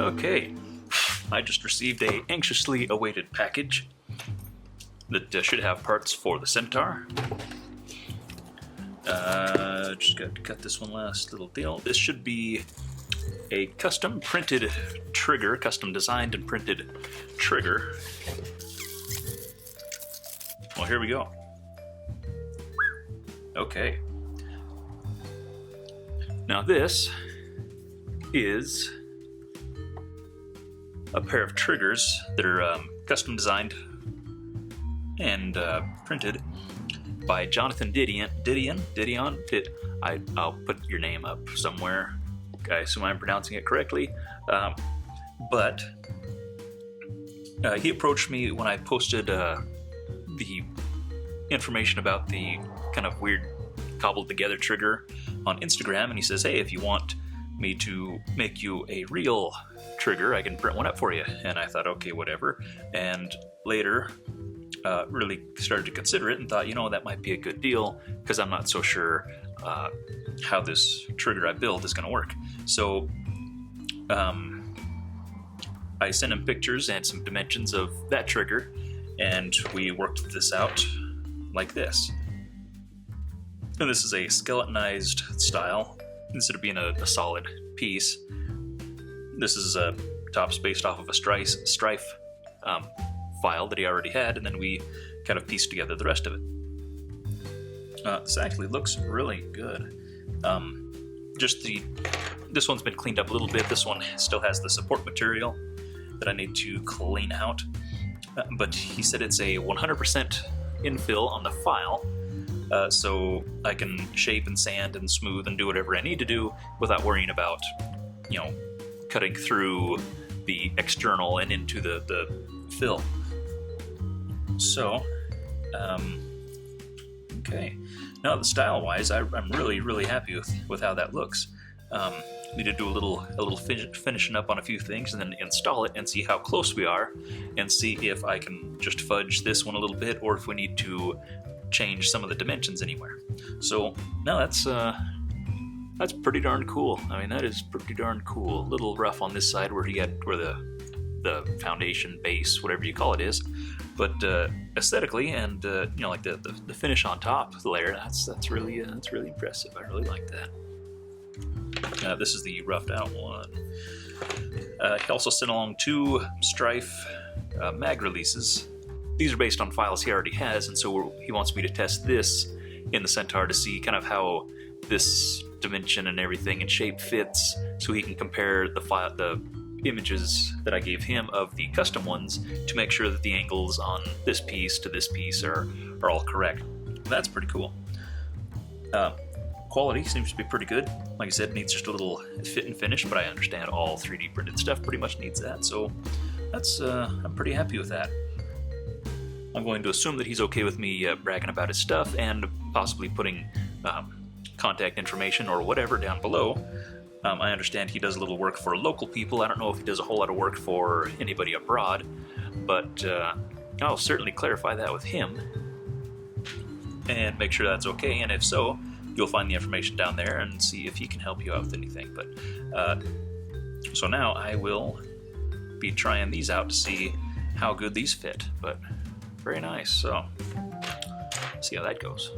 Okay, I just received a anxiously awaited package that should have parts for the Centaur. Just got to cut this one last little deal. This should be a custom printed trigger, custom designed and printed trigger. Well, here we go. Okay. Now this is a pair of triggers that are custom designed and printed by Jonathan Didion. I'll put your name up somewhere. I assume I'm pronouncing it correctly. But he approached me when I posted the information about the kind of weird cobbled together trigger on Instagram, and he says, hey, if you want me to make you a real trigger, I can print one up for you. And I thought, okay, whatever. And later really started to consider it and thought, that might be a good deal, because I'm not so sure how this trigger I built is going to work. So I sent him pictures and some dimensions of that trigger, and we worked this out like this. And this is a skeletonized style instead of being a solid piece. This is a tops based off of a strife file that he already had, and then we kind of pieced together the rest of it. This actually looks really good. This one's been cleaned up a little bit. This one still has the support material that I need to clean out. But he said it's a 100% infill on the file, so I can shape and sand and smooth and do whatever I need to do without worrying about, cutting through the external and into the fill. So, okay. Now, the style-wise, I'm really, really happy with how that looks. Need to do a little finishing up on a few things, and then install it and see how close we are, and see if I can just fudge this one a little bit, or if we need to change some of the dimensions anywhere. So now that's pretty darn cool. I mean, that is pretty darn cool. A little rough on this side where the foundation base, whatever you call it, is, but aesthetically and like the finish on top layer, that's really impressive. I really like that. This is the roughed out one. He also sent along 2 Strife mag releases. These are based on files he already has, and so he wants me to test this in the Centaur to see kind of how this dimension and everything and shape fits, so he can compare the images that I gave him of the custom ones to make sure that the angles on this piece to this piece are all correct. That's pretty cool. Quality seems to be pretty good. Like I said, needs just a little fit and finish, but I understand all 3D printed stuff pretty much needs that, so that's I'm pretty happy with that. I'm going to assume that he's okay with me bragging about his stuff and possibly putting contact information or whatever down below. I understand he does a little work for local people. I don't know if he does a whole lot of work for anybody abroad, but I'll certainly clarify that with him and make sure that's okay, and if so, you'll find the information down there and see if he can help you out with anything. But so now I will be trying these out to see how good these fit, but very nice. So see how that goes.